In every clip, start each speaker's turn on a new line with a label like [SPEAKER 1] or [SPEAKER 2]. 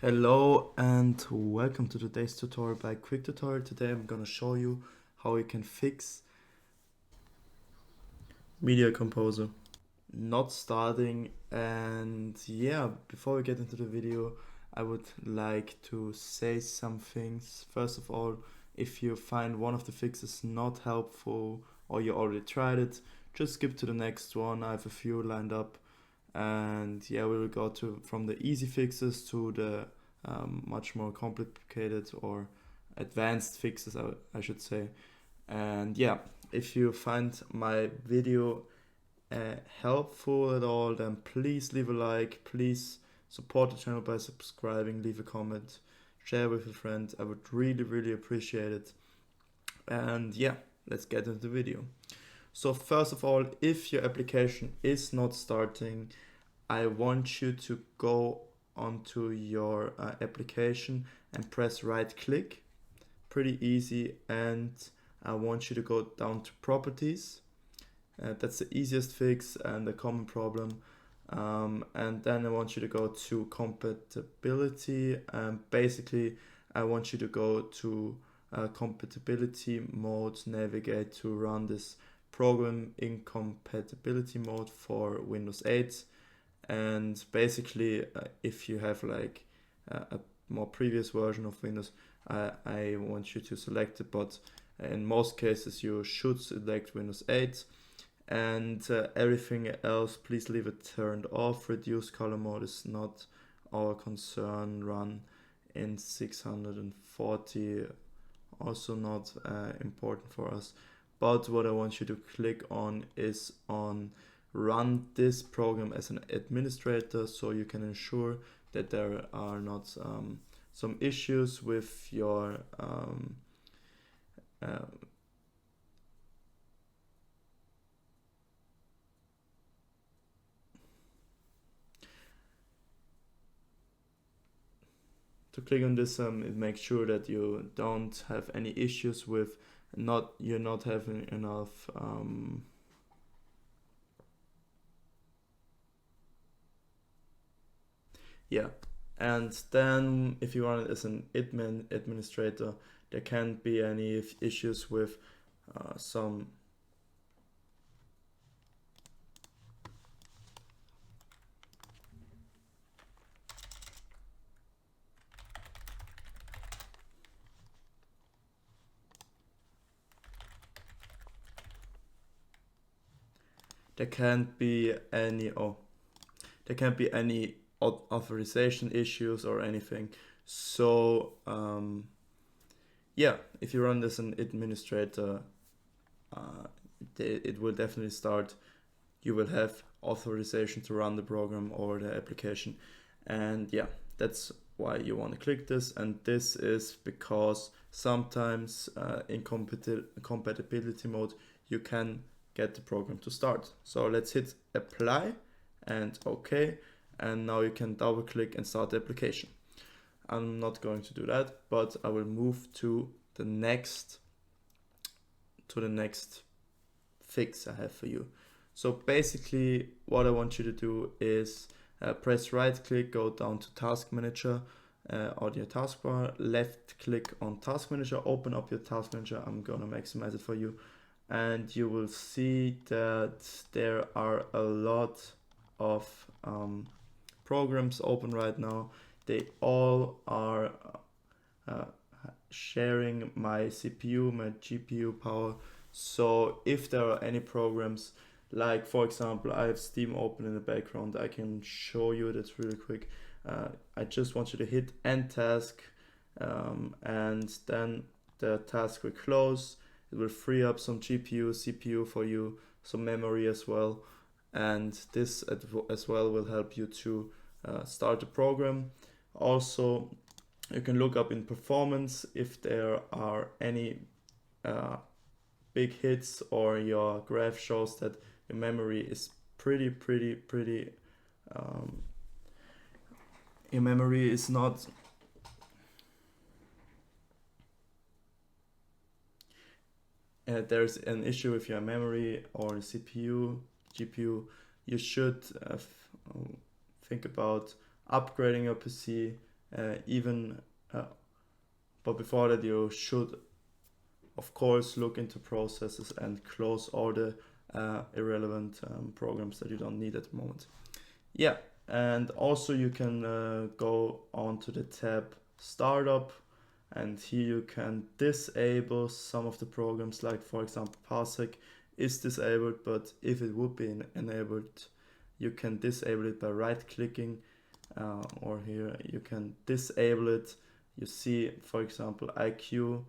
[SPEAKER 1] Hello and welcome to today's tutorial by Quick Tutorial. Today I'm gonna show you how you can fix Media Composer not starting. And yeah, before we get into the video, I would like to say some things. First of all, if you find one of the fixes not helpful or you already tried it, just skip to the next one. I have a few lined up, and yeah, we will go from the easy fixes to the much more complicated or advanced fixes, I should say. And yeah, if you find my video helpful at all, then please leave a like, please support the channel by subscribing, leave a comment, share with a friend. I would really appreciate it. And yeah, let's get into the video. So first of all, if your application is not starting, I want you to go onto your application and press right click. Pretty easy. And I want you to go down to properties. That's the easiest fix and a common problem. And then I want you to go to compatibility. Basically, I want you to go to compatibility mode, navigate to run this program in compatibility mode for Windows 8. And basically, if you have like a more previous version of Windows, I want you to select it, but in most cases you should select Windows 8. And everything else, please leave it turned off. Reduce color mode is not our concern. Run in 640, also not important for us. But what I want you to click on is on run this program as an administrator, so you can ensure that there are not some issues with your to click on this, it makes sure that you don't have any issues with you're not having enough yeah. And then if you run it as an administrator, there can't be any issues with some there can't be any authorization issues or anything. So yeah, if you run this as an administrator, it will definitely start. You will have authorization to run the program or the application. And yeah, that's why you want to click this. And this is because sometimes in compatibility mode you can get the program to start. So let's hit apply and OK, and now you can double click and start the application. I'm not going to do that, but I will move to the next fix I have for you. So basically what I want you to do is press right click, go down to Task Manager on your taskbar, left click on Task Manager, open up your Task Manager. I'm gonna maximize it for you, and you will see that there are a lot of programs open right now. They all are sharing my CPU, my GPU power. So if there are any programs, like for example, I have Steam open in the background, I can show you that really quick. I just want you to hit end task, and then the task will close. It will free up some GPU, CPU for you, some memory as well. And this as well will help you to start the program. Also, you can look up in performance if there are any big hits, or your graph shows that your memory is pretty your memory is not there's an issue with your memory or CPU, GPU, you should think about upgrading your PC even but before that you should of course look into processes and close all the irrelevant programs that you don't need at the moment. Yeah, and also you can go on to the tab startup, and here you can disable some of the programs, like for example parsec is disabled, but if it would be enabled, you can disable it by right clicking, or here you can disable it. You see, for example, IQ,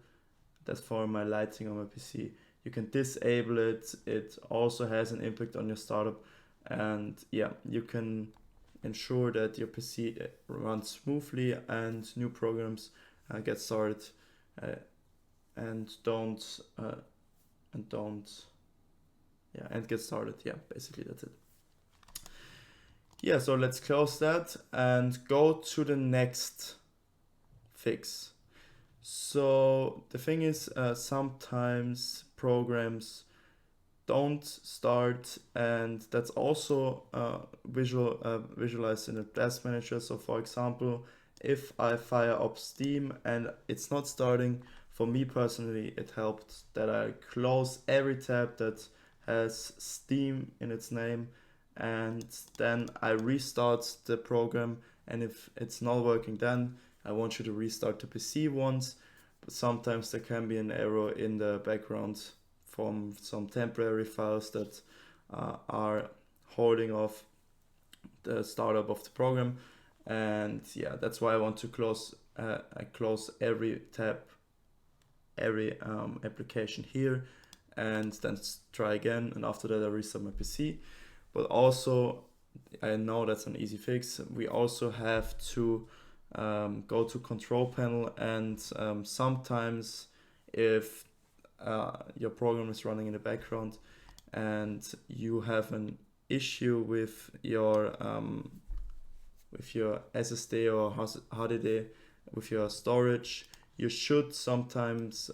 [SPEAKER 1] that's for my lighting on my PC. You can disable it. It also has an impact on your startup, and yeah, you can ensure that your PC runs smoothly and new programs get started, and don't and get started. Yeah, basically that's it. Yeah, so let's close that and go to the next fix. So the thing is, sometimes programs don't start, and that's also visualized in the task manager. So for example, if I fire up Steam and it's not starting, for me personally it helped that I close every tab that has Steam in its name, and then I restart the program, and if it's not working, then I want you to restart the PC once. But sometimes there can be an error in the background from some temporary files that are holding off the startup of the program, and yeah, that's why I want to close every tab, every application here, and then try again, and after that I restart my PC. But also, I know that's an easy fix, we also have to go to control panel, and sometimes if your program is running in the background and you have an issue with your SSD or HDD, with your storage, you should sometimes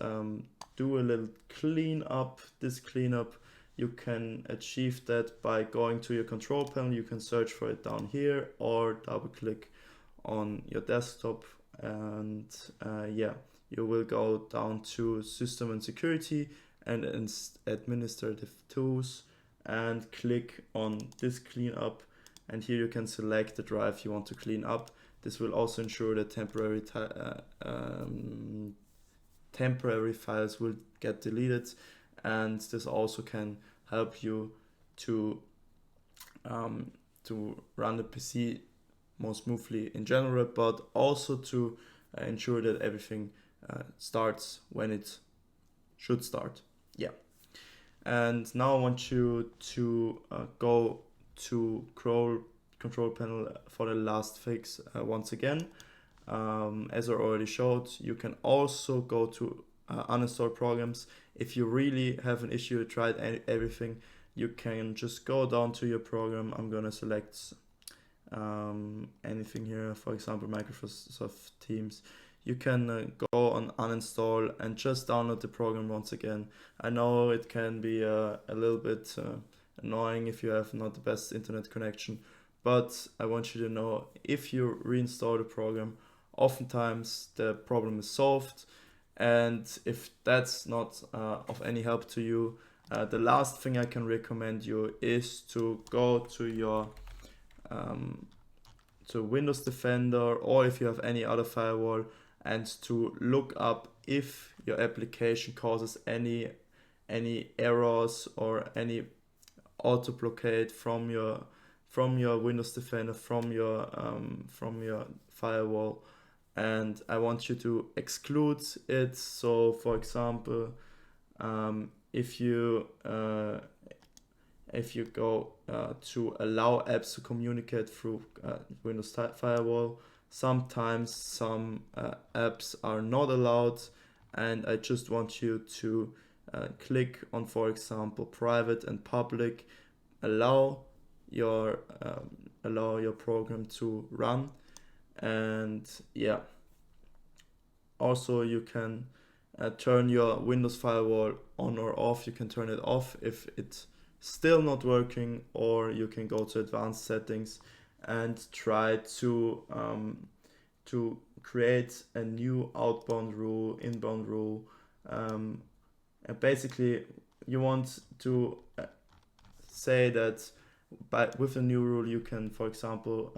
[SPEAKER 1] do a little cleanup. This cleanup, you can achieve that by going to your control panel. You can search for it down here or double click on your desktop, and yeah, you will go down to system and security and administrative tools and click on this cleanup, and here you can select the drive you want to clean up. This will also ensure that temporary files will get deleted, and this also can help you to run the PC more smoothly in general, but also to ensure that everything starts when it should start. Yeah. And now I want you to go to control panel for the last fix once again. As I already showed, you can also go to uninstall programs. If you really have an issue, tried everything, you can just go down to your program. I'm gonna select anything here, for example Microsoft Teams. You can go on uninstall and just download the program once again. I know it can be a little bit annoying if you have not the best internet connection, but I want you to know, if you reinstall the program, oftentimes the problem is solved. And if that's not of any help to you, the last thing I can recommend you is to go to your to Windows Defender, or if you have any other firewall, and to look up if your application causes any errors or any auto blockade from your Windows Defender, from your firewall, and I want you to exclude it. So for example, if you go to allow apps to communicate through Windows Firewall, sometimes some apps are not allowed, and I just want you to click on, for example, private and public, allow your program to run. And yeah, also you can turn your Windows Firewall on or off. You can turn it off if it's still not working, or you can go to advanced settings and try to to create a new outbound rule, inbound rule. And basically, you want to say that with a new rule, you can, for example,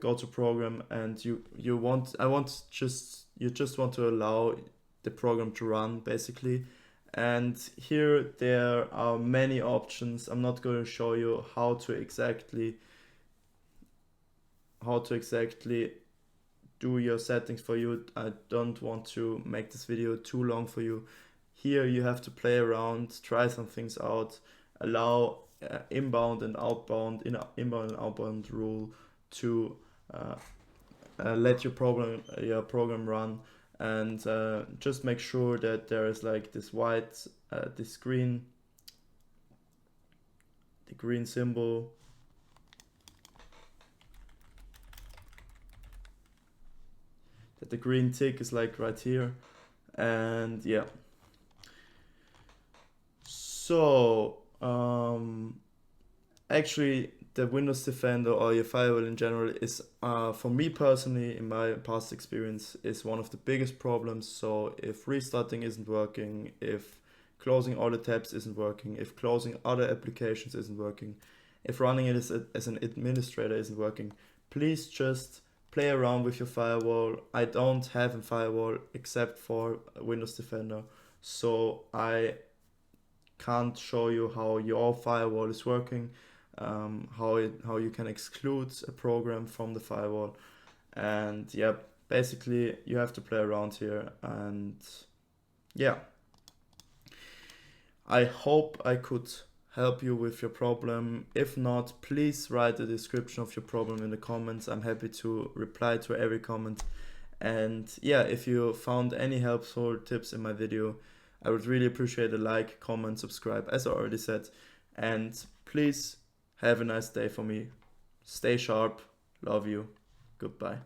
[SPEAKER 1] go to program, and you just want to allow the program to run basically. And here there are many options. I'm not going to show you how to exactly do your settings for you. I don't want to make this video too long for you. Here you have to play around, try some things out, allow inbound and outbound rule to let your program run, and just make sure that there is like this white the green symbol, that the green tick is like right here. And yeah, so actually the Windows Defender or your firewall in general is, for me personally, in my past experience, is one of the biggest problems. So if restarting isn't working, if closing all the tabs isn't working, if closing other applications isn't working, if running it as an administrator isn't working, please just play around with your firewall. I don't have a firewall except for Windows Defender, so I can't show you how your firewall is working, how you can exclude a program from the firewall. And yeah, basically you have to play around here. And yeah, I hope I could help you with your problem. If not, please write the description of your problem in the comments. I'm happy to reply to every comment. And yeah, if you found any helpful tips in my video, I would really appreciate a like, comment, subscribe, as I already said. And please have a nice day for me. Stay sharp. Love you. Goodbye.